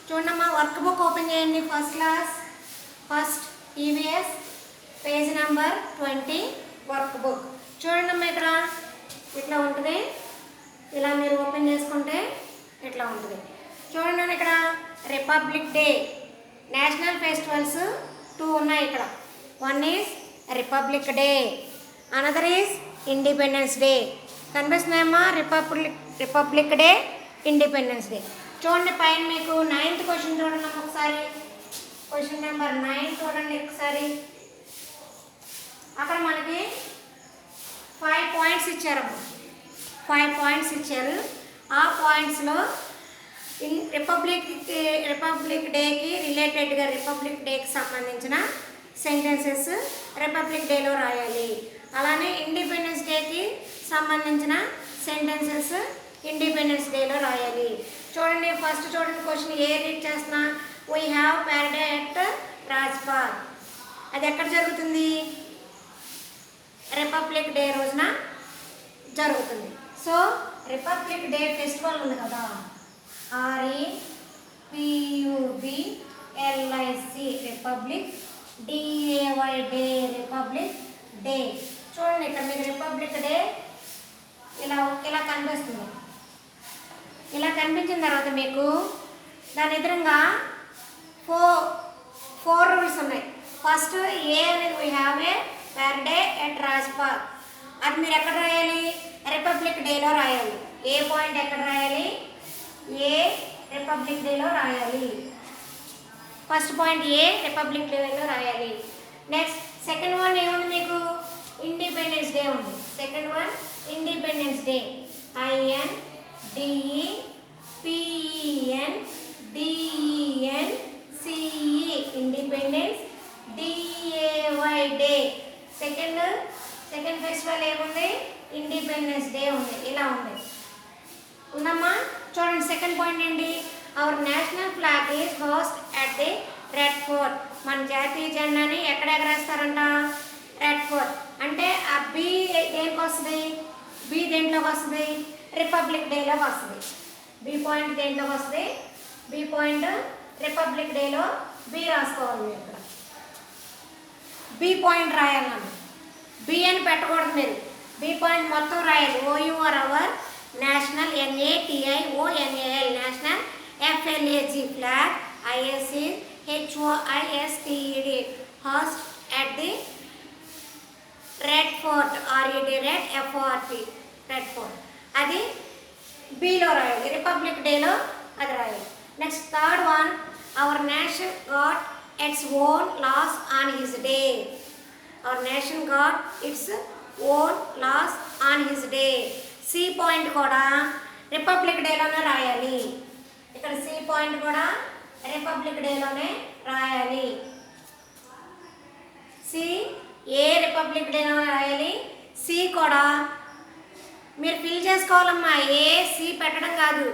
చూడమ్మా work book open చేయండి. First class first EVS page number 20 work book. చూడండమ్మా ఇక్కడ ఇట్లా ఉంటుంది. ఇలా మీరు ఓపెన్ చేసుకుంటే ఇట్లా ఉంటుంది. చూడండి ఇక్కడ రిపబ్లిక్ డే నేషనల్ ఫెస్టివల్స్ 2 ఉన్నాయి ఇక్కడ. One is republic day, another is independence day. కనిపిస్తున్నాయమ్మా రిపబ్లిక్ డే, ఇండిపెండెన్స్ డే. చూడండి పైన మీకు 9th క్వశ్చన్ చూడండి ఒకసారి. క్వశ్చన్ నెంబర్ 9 చూడండి ఒకసారి. అక్కడ మనకి 5 పాయింట్స్ ఇచ్చారమ్మా. 5 పాయింట్స్ ఇచ్చారు. ఆ పాయింట్స్లో రిపబ్లిక్ డేకి రిలేటెడ్గా రిపబ్లిక్ డేకి సంబంధించిన సెంటెన్సెస్ రిపబ్లిక్ డేలో రాయాలి. అలానే ఇండిపెండెన్స్ డేకి సంబంధించిన సెంటెన్సెస్ ఇండిపెండెన్స్ డేలో రాయాలి. చూడండి ఫస్ట్ చూడండి క్వశ్చన్ ఏ రీడ్ చేస్తున్నా. We have parade at Rajpath. అది ఎక్కడ జరుగుతుంది? రిపబ్లిక్ డే రోజున జరుగుతుంది. సో రిపబ్లిక్ డే ఫెస్టివల్ ఉంది కదా, REPUBLIC republic, DAY day republic day. చూడండి ఇక్కడ మీకు రిపబ్లిక్ డే ఇలా కనిపిస్తుంది. ఇలా కనిపించిన తర్వాత మీకు దాని ఎదురుగా 4 రూల్స్ ఉన్నాయి. ఫస్ట్ ఏ అనేది we have a parade at Rajpath. అది మీరు ఎక్కడ రాయాలి? రిపబ్లిక్ డేలో రాయాలి. ఏ పాయింట్ ఎక్కడ రాయాలి? ఏ రిపబ్లిక్ డేలో రాయాలి. ఫస్ట్ పాయింట్ ఏ రిపబ్లిక్ డేలో రాయాలి. నెక్స్ట్ సెకండ్ వన్ ఏముంది మీకు? ఇండిపెండెన్స్ డే ఉంది. Second one independence day, INDEPENDENCE independence. DAY day second festival ఏముంది? ఇండిపెండెన్స్ డే ఉంది. ఇలా ఉంది ఉందమ్మా. చూడండి సెకండ్ పాయింట్ ఏంటి? Our national flag is host at the red fort. మన జాతీయ జెండాని ఎక్కడ ఎగరేస్తారంట? Red fort. అంటే ఆ బి దేనికి వస్తుంది? బి దేంట్లోకి వస్తుంది? రిపబ్లిక్ డేలోకి వస్తుంది. బి పాయింట్ దేంట్లోకి వస్తుంది? బి పాయింట్ రిపబ్లిక్ డేలో బి రాసుకోవాలి. మీరు ఇక్కడ బి పాయింట్ రాయాలన్నా. బి అని పెట్టకూడదు మీరు. బి పాయింట్ మొత్తం రాయాలి. OUR our national, NATIONAL national, FLAG flag, ISE HOISTED hoisted at the red fort, RED red FORT red fort. అది బిలో రాయాలి. రిపబ్లిక్ డేలో అది రాయాలి. Next third one, our nation got its own laws on his day. Our nation got its own laws on his day. C point కూడా republic డేలోనే రాయాలి. ఇక్కడ C point కూడా రిపబ్లిక్ డేలోనే రాయాలి. సి ఏ రిపబ్లిక్ డేలో రాయాలి. సి కూడా మీరు ఫిల్ చేసుకోవాలమ్మా. ఏ సి పెట్టడం కాదు.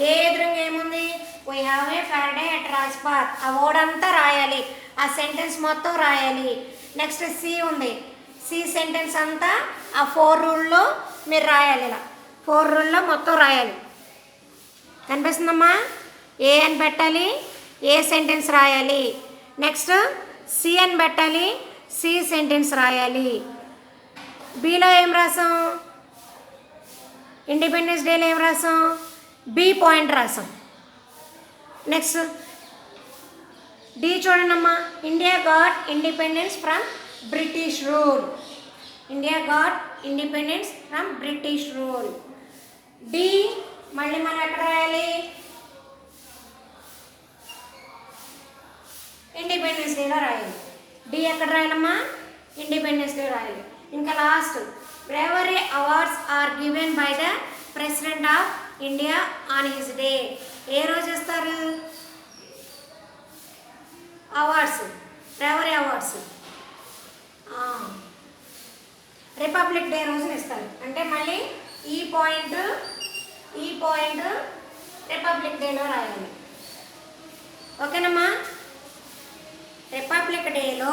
ఏ ఎదురుగా ఏముంది? We have a parade at Rajpath. ఆ వర్డ్ అంతా రాయాలి. ఆ సెంటెన్స్ మొత్తం రాయాలి. నెక్స్ట్ సి ఉంది. సి సెంటెన్స్ అంతా ఆ 4 రూల్లో మీరు రాయాలి. ఇలా 4 రూల్లో మొత్తం రాయాలి. కనిపిస్తుందమ్మా? ఏ అని పెట్టాలి, ఏ సెంటెన్స్ రాయాలి. నెక్స్ట్ సి అని పెట్టాలి, సి సెంటెన్స్ రాయాలి. బిలో ఏం రాసాం? ఇండిపెండెన్స్ డేలో ఏం రాసాం? బి పాయింట్ రాసాం. నెక్స్ట్ డి చూడండి అమ్మా. India got independence from British rule. India got independence from British rule. D మళ్ళీ మనం ఎక్కడ రాయాలి? ఇండిపెండెన్స్ డేలో రాయాలి. డి ఎక్కడ రాయాలమ్మా? ఇండిపెండెన్స్ డే రాయాలి. ఇంకా last, bravery awards are given by the president of India on his day. ఏ రోజు ఇస్తారు awards? Bravery awards republic day రోజున ఇస్తారు. అంటే మళ్ళీ ఈ పాయింట్ రిపబ్లిక్ డేలో రాయాలి. ఓకేనమ్మా? రిపబ్లిక్ డేలో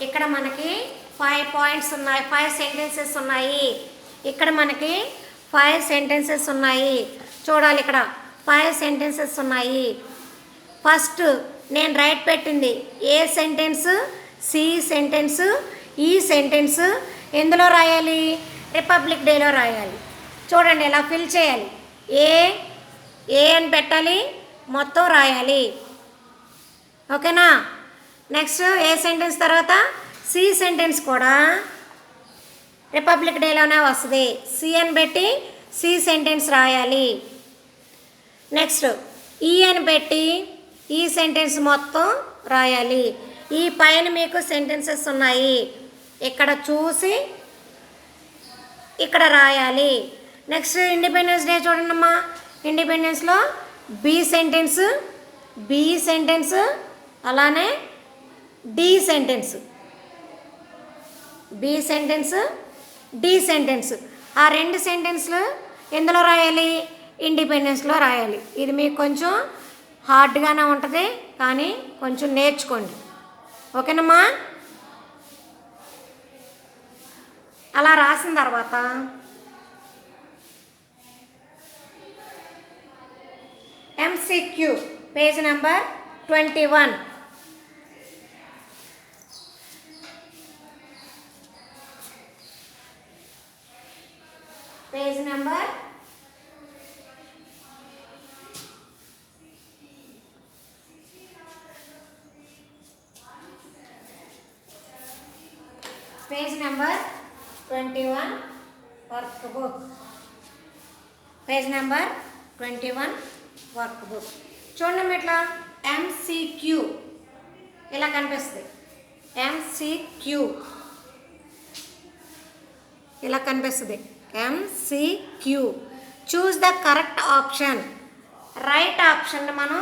ఇక్కడ మనకి 5 పాయింట్స్ ఉన్నాయి, 5 సెంటెన్సెస్ ఉన్నాయి. ఇక్కడ మనకి 5 సెంటెన్సెస్ ఉన్నాయి. చూడాలి ఇక్కడ 5 సెంటెన్సెస్ ఉన్నాయి. ఫస్ట్ నేను రైట్ పెట్టింది ఏ సెంటెన్స్, సి సెంటెన్స్, ఈ సెంటెన్స్ ఎందులో రాయాలి? రిపబ్లిక్ డేలో రాయాలి. చూడండి ఎలా ఫిల్ చేయాలి. ఏ అని పెట్టాలి, మొత్తం రాయాలి. ఓకేనా? నెక్స్ట్ ఏ సెంటెన్స్ తర్వాత సి సెంటెన్స్ కూడా రిపబ్లిక్ డేలోనే వస్తుంది. సి అని పెట్టి సి సెంటెన్స్ రాయాలి. నెక్స్ట్ ఈ అని పెట్టి ఈ సెంటెన్స్ మొత్తం రాయాలి. ఈ పైన మీకు సెంటెన్సెస్ ఉన్నాయి, ఇక్కడ చూసి ఇక్కడ రాయాలి. నెక్స్ట్ ఇండిపెండెన్స్ డే చూడండి అమ్మా. ఇండిపెండెన్స్లో బి సెంటెన్స్ అలానే D sentence, B sentence, D sentence. ఆ రెండు సెంటెన్స్లు ఎందులో రాయాలి? ఇండిపెండెన్స్లో రాయాలి. ఇది మీకు కొంచెం హార్డ్గానే ఉంటుంది, కానీ కొంచెం నేర్చుకోండి. ఓకేనమ్మా? అలా రాసిన తర్వాత MCQ page number 21. Page number 21 work book. Page number 21 work book. చూడండి ఇట్లా ఎంసీక్యూ ఇలా కనిపిస్తుంది. ఎంసీక్యూ ఇలా కనిపిస్తుంది. MCQ choose the correct option. Right option మనం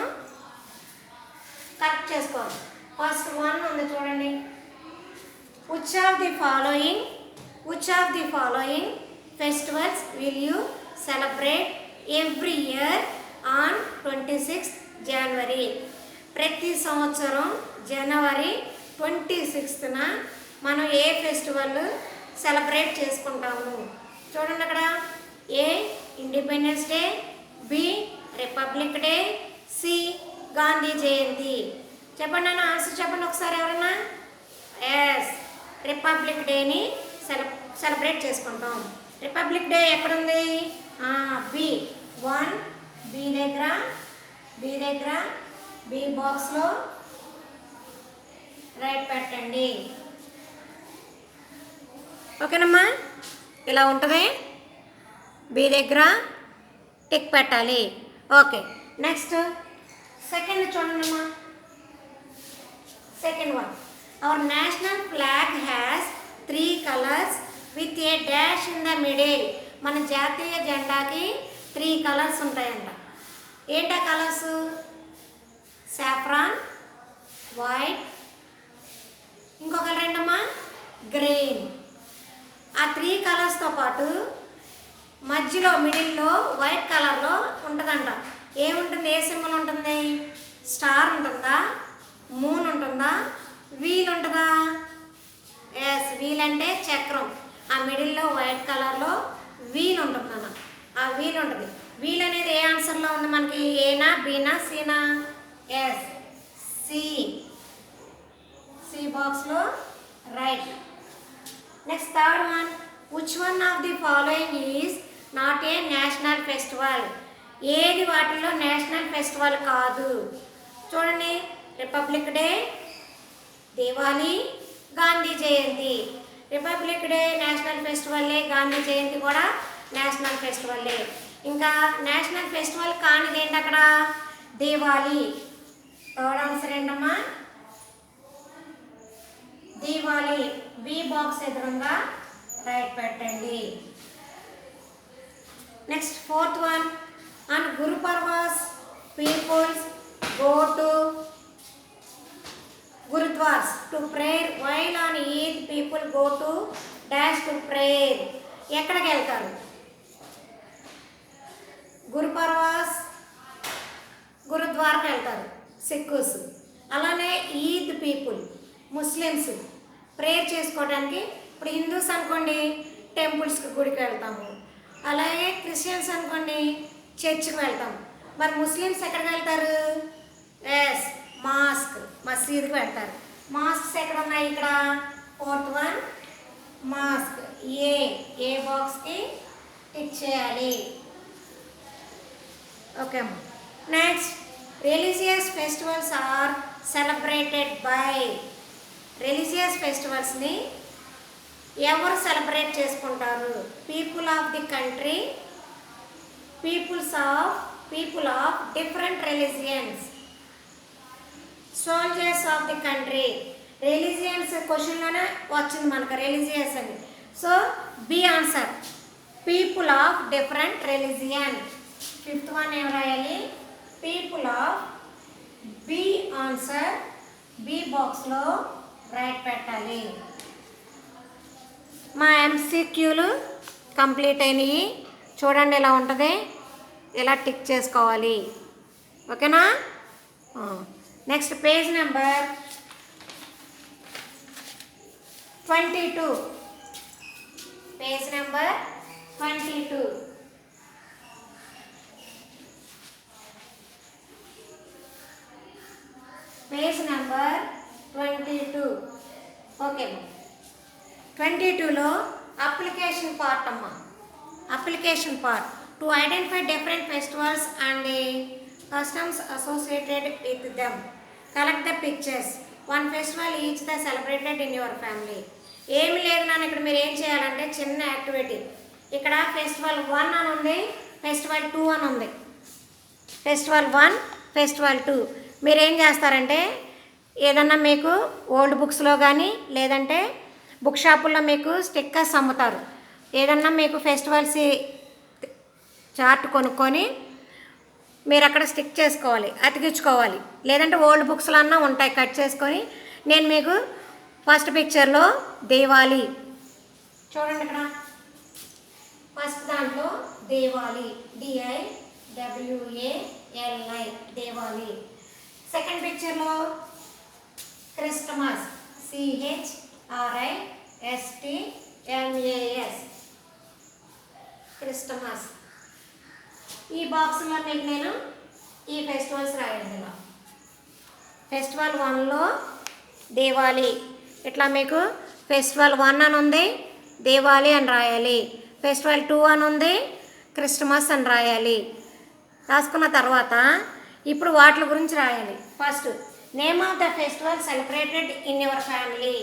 కరెక్ట్ చేసుకోవాలి. ఫస్ట్ వన్ ఉంది చూడండి. Which of the following festivals will you celebrate every year on 26th January? ప్రతి సంవత్సరం జనవరి 26న మనం ఏ ఫెస్టివల్ సెలబ్రేట్ చేసుకుంటాము? చూడండి అక్కడ A independence day, B republic day, C Gandhi Jayanti. చెప్పండి అన్న, ఆన్సర్ చెప్పండి ఒకసారి ఎవరన్నా. ఎస్, రిపబ్లిక్ డేని సెలబ్రేట్ చేసుకుంటాం. రిపబ్లిక్ డే ఎక్కడుంది? బి 1, బి దగ్గర బి బాక్స్లో రైట్ పెట్టండి. ఓకేనమ్మా? ఇలా ఉంటుంది. బి దగ్గర టిక్ పెట్టాలి. ఓకే, నెక్స్ట్ సెకండ్ చూడండి అమ్మా. Second one, our national flag has 3 colors with a dash in the middle. మన జాతీయ జెండాకి 3 కలర్స్ ఉంటాయంట. ఏంటా కలర్స్? సాఫ్రాన్, వైట్, ఇంకొక రెండమ్మా గ్రీన్. ఆ 3 కలర్స్తో పాటు మధ్యలో మిడిల్లో వైట్ కలర్లో ఉంటుందంట. ఏముంటుంది? ఏ సింబల్ ఉంటుంది? స్టార్ ఉంటుందా, మూన్ ఉంటుందా, వీల్ ఉంటుందా? ఎస్, వీల్ అంటే చక్రం. ఆ మిడిల్లో వైట్ కలర్లో వీల్ ఉంటుందన్న. ఆ వీల్ ఉంటుంది. వీల్ అనేది ఏ ఆన్సర్లో ఉంది మనకి? ఏనా, బీనా, సీనా? ఎస్, సి బాక్స్లో right. Next third one, which one of the following is not a national festival? ఏది వాటిల్లో నేషనల్ ఫెస్టివల్ కాదు? చూడండి, రిపబ్లిక్ డే, దివాళీ, గాంధీ జయంతి. రిపబ్లిక్ డే నేషనల్ ఫెస్టివల్లే, గాంధీ జయంతి కూడా నేషనల్ ఫెస్టివల్లే. ఇంకా నేషనల్ ఫెస్టివల్ కానిది ఏంటి అక్కడ? దివాళీ. థర్డ్ ఆన్సర్ ఏంటమ్మా? దివాళీ. బి బాక్స్ ఎదురుగా రైట్ పెట్టండి. Next fourth one, on Guru Parvas peoples go to Gurudwaras to prayer, while on Eid people go to dash to prayer. ఎక్కడికి వెళ్తారు? గురుపర్వాస్ గురుద్వారాకి వెళ్తారు సిక్కుస్. అలానే ఈద్ పీపుల్ ముస్లిమ్స్ ప్రేయర్ చేసుకోవడానికి. ఇప్పుడు హిందూస్ అనుకోండి టెంపుల్స్కి, గుడికి వెళ్తాము. అలాగే క్రిస్టియన్స్ అనుకోండి చర్చ్కి వెళ్తాము. మరి ముస్లిమ్స్ ఎక్కడికి వెళ్తారు? ఎస్ మాస్క్, మసీదుకి వెళ్తారు. మాస్క్స్ ఎక్కడ ఉన్నాయి? ఇక్కడ ఫోర్త్ వన్ మాస్క్. ఏ బాక్స్కి టిక్ చేయాలి. ఓకే అమ్మ. Next religious festivals are celebrated by. Religious ఫెస్టివల్స్ని ఎవరు సెలబ్రేట్ చేసుకుంటారు? People of the country, people of different religions, soldiers of the country. Religions క్వశ్చన్లోనే వచ్చింది మనకు రిలీజియస్ అని. So B answer people of different religion. Fifth one ఏం రాయాలి? People of. B answer B బాక్స్లో రైట్ పెట్టాలి. మా ఎంసీక్యూలు కంప్లీట్ అయినాయి. చూడండి ఇలా ఉంటుంది, ఇలా టిక్ చేసుకోవాలి. ఓకేనా? Next page number 22. Page number 22. Page number 22. Okay, 22లో అప్లికేషన్ పార్ట్ అమ్మ. Application part to identify different festivals and the customs associated with them. Collect the pictures. One festival each the celebrated in your family. ఏమి లేదు నాన్న, ఇక్కడ మీరు ఏం చేయాలంటే చిన్న యాక్టివిటీ. ఇక్కడ ఫెస్టివల్ 1 అని ఉంది, ఫెస్టివల్ 2 అని ఉంది. Festival 1, festival 2. మీరు ఏం చేస్తారంటే ఏదన్నా మీకు ఓల్డ్ బుక్స్లో కానీ లేదంటే బుక్ షాపుల్లో మీకు స్టిక్కర్స్ అమ్ముతారు. ఏదన్నా మీకు ఫెస్టివల్స్ చార్ట్ కొనుక్కొని మీరు అక్కడ స్టిక్ చేసుకోవాలి, అతికించుకోవాలి. లేదంటే ఓల్డ్ బుక్స్లో అన్నా ఉంటాయి, కట్ చేసుకొని. నేను మీకు ఫస్ట్ పిక్చర్లో దీవాలి చూడండి, ఇక్కడ ఫస్ట్ దాంట్లో దీవాలి, DIWALI, దీవాలి. సెకండ్ పిక్చర్లో క్రిస్టమస్, CHRISTMAS, క్రిస్టమస్. ఈ బాక్స్లో మీకు నేను ఈ ఫెస్టివల్స్ రాయండి. ఇలా ఫెస్టివల్ 1లో దీవాలి, ఇట్లా మీకు ఫెస్టివల్ 1 అని ఉంది, దీవాలి అని రాయాలి. ఫెస్టివల్ 2 అని ఉంది, క్రిస్టమస్ అని రాయాలి. రాసుకున్న తర్వాత ఇప్పుడు వాటి గురించి రాయాలి. First name of the festival celebrated in your family.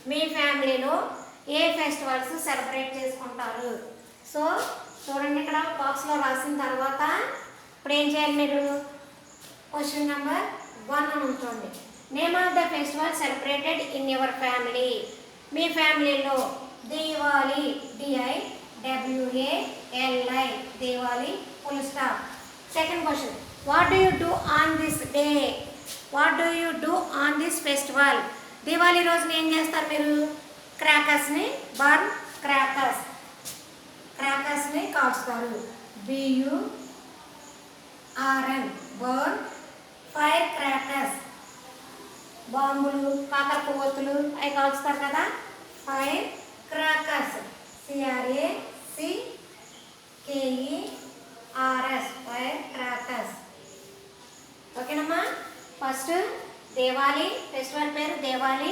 మీ ఫ్యామిలీలో ఏ ఫెస్టివల్స్ సెలబ్రేట్ చేసుకుంటారు? సో చూడండి, ఇక్కడ బాక్స్లో రాసిన తర్వాత ఇప్పుడు ఏం చేయాలి? మీరు క్వశ్చన్ నెంబర్ 1 అని ఉంచండి. Name of the festival celebrated in your family. మీ ఫ్యామిలీలో Diwali, DIWALI, Diwali, full stop. Second question, what do you do on this day? What do you do on this festival? Diwali రోజున ఏం చేస్తారు మీరు? క్రాకర్స్ని బర్న్, క్రాకర్స్ని కాల్చుతారు. BURN, burn. ఫైర్ క్రాకర్స్, బాంబులు, కాకర పువ్వొత్తులు అవి కాల్చుతారు కదా, fire crackers. CRACKERS, fire crackers. ఓకేనమ్మా? ఫస్ట్ దీవాలి, ఫెస్టివల్ పేరు దీవాలి.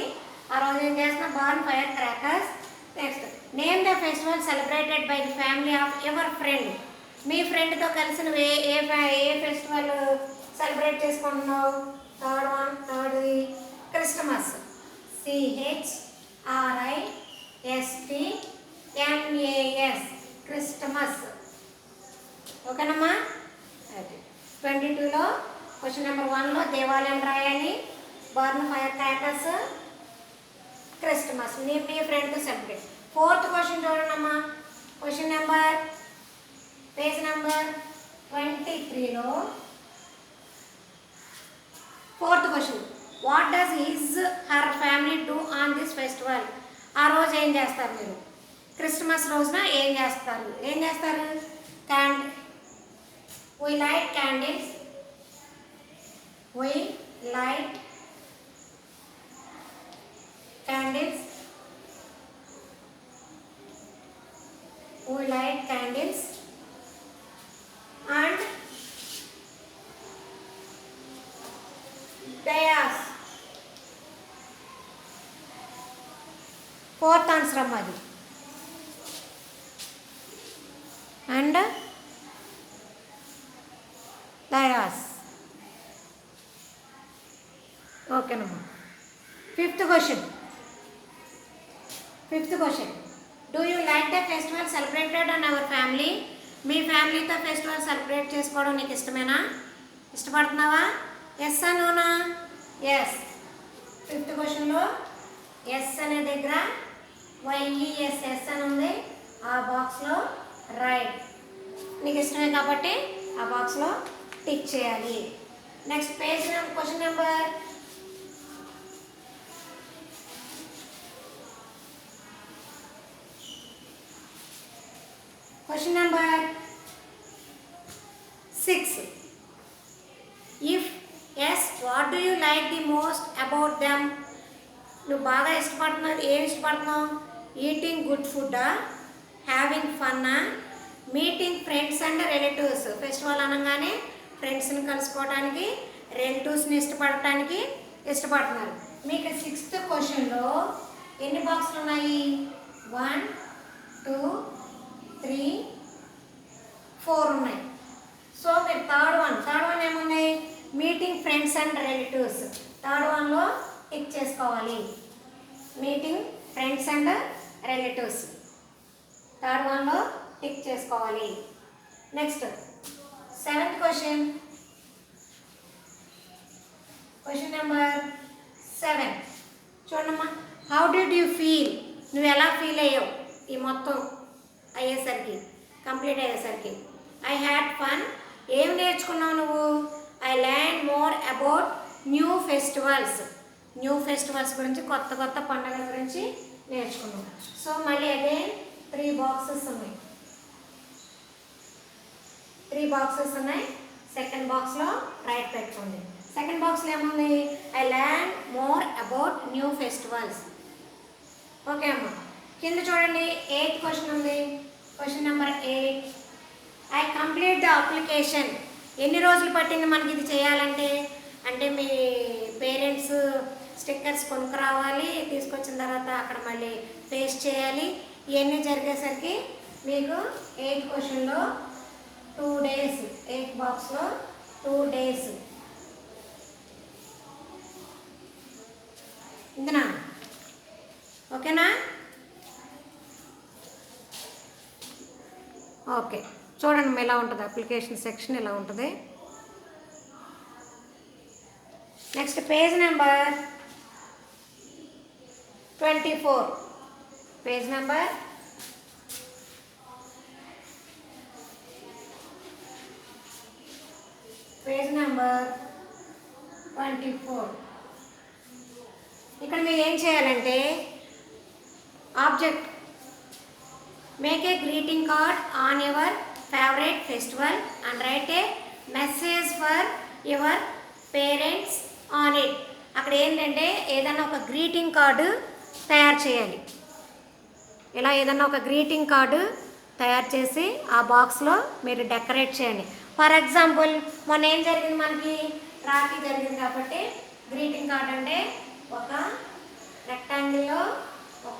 ఆ రోజు ఏం చేస్తున్నా? Burn fire crackers. Next name the festival celebrated by the family of your friend. మీ ఫ్రెండ్తో కలిసి నువ్వు ఏ ఫెస్టివల్ సెలబ్రేట్ చేసుకుంటున్నావు? Third Christmas, CHRISTMAS, Christmas. ఓకేనమ్మా? 22లో క్వశ్చన్ నెంబర్ 1లో దీవాలి అని రాయాలి, బర్న్ ఫైర్ క్రాకర్స్, క్రిస్టమస్. మీ ఫ్రెండ్తో సెలబ్రేట్. ఫోర్త్ క్వశ్చన్ చూడండమ్మా, question number page number 23లో fourth question, what does her family do on this festival? ఆ రోజు ఏం చేస్తారు మీరు? క్రిస్టమస్ రోజున ఏం చేస్తారు? We light candles. We light candles. And diyas. Fourth answer అమ్మ అది. అండ్ డయాస్. ఓకేనమ్మా. Fifth question. Do you like the festival celebrated on our family? మీ ఫ్యామిలీతో ఫెస్టివల్ సెలబ్రేట్ చేసుకోవడం నీకు ఇష్టమేనా? ఇష్టపడుతున్నావా? ఎస్ అనోనా? ఎస్. ఫిఫ్త్ క్వశ్చన్లో ఎస్ అనే దగ్గర వైఈఎస్ఎస్ అని ఉంది. ఆ బాక్స్లో రైట్. నీకు ఇష్టమే కాబట్టి ఆ బాక్స్లో టిక్ చేయాలి. Next page question number 6. If yes, what do you like the most about them? నువ్వు బాగా ఇష్టపడుతున్నావు, ఏం ఇష్టపడుతున్నావు? ఈటింగ్ గుడ్ ఫుడ్డా, హ్యావింగ్ ఫన్నా, meeting friends and relatives. Festival అనగానే ఫ్రెండ్స్ని కలుసుకోవడానికి, రిలేటివ్స్ని ఇష్టపడటానికి ఇష్టపడుతున్నారు. మీకు 6th క్వశ్చన్లో ఎన్ని బాక్సులు ఉన్నాయి? 1 2 3 4 ఉన్నాయి. సో మీరు థర్డ్ వన్ ఏమున్నాయి? Meeting friends and relatives. Third వన్లో టిక్ చేసుకోవాలి. Meeting friends and relatives third వన్లో టిక్ చేసుకోవాలి. నెక్స్ట్ 7th క్వశ్చన్ నెంబర్ 7 చూడమ్మా. How did you feel? నువ్వు ఎలా ఫీల్ అయ్యావు ఈ మొత్తం అయ్యేసరికి, కంప్లీట్ అయ్యేసరికి? I had fun. ఏం నేర్చుకున్నావు నువ్వు? I learn more about new festivals గురించి, కొత్త పండుగల గురించి నేర్చుకున్నావు. సో మళ్ళీ అగైన్ 3 బాక్సెస్ ఉన్నాయి. సెకండ్ బాక్స్లో రైట్ పెట్టుకోండి. సెకండ్ బాక్స్లో ఏముంది? I learn more about new festivals. Okay అమ్మ. కింద చూడండి 8th క్వశ్చన్ ఉంది. Question number 8. I complete the application. ఎన్ని రోజులు పట్టింది మనకి ఇది చేయాలంటే? అంటే మీ పేరెంట్స్ స్టిక్కర్స్ కొనుక్కురావాలి, తీసుకొచ్చిన తర్వాత అక్కడ మళ్ళీ పేస్ట్ చేయాలి. ఇవన్నీ జరిగేసరికి మీకు 8th క్వశ్చన్లో 2 days, 8 బాక్స్లో 2 days. ఇంతనా? ఓకేనా? ఓకే. చూడండి ఎలా ఉంటుంది అప్లికేషన్ సెక్షన్, ఎలా ఉంటుంది. Next page number 24. Page number 24. ఇక్కడ మీరు ఏం చేయాలంటే object make a greeting card on your favourite festival and right A message for your parents on it. అక్కడ ఏంటంటే ఏదైనా ఒక గ్రీటింగ్ కార్డు తయారు చేయాలి. ఇలా ఏదైనా ఒక గ్రీటింగ్ కార్డు తయారు చేసి ఆ బాక్స్లో మీరు డెకరేట్ చేయండి. ఫర్ ఎగ్జాంపుల్ మొన్న ఏం జరిగింది, మనకి రాఖీ జరిగింది కాబట్టి గ్రీటింగ్ కార్డ్ అంటే ఒక రెక్టాంగిల్లో ఒక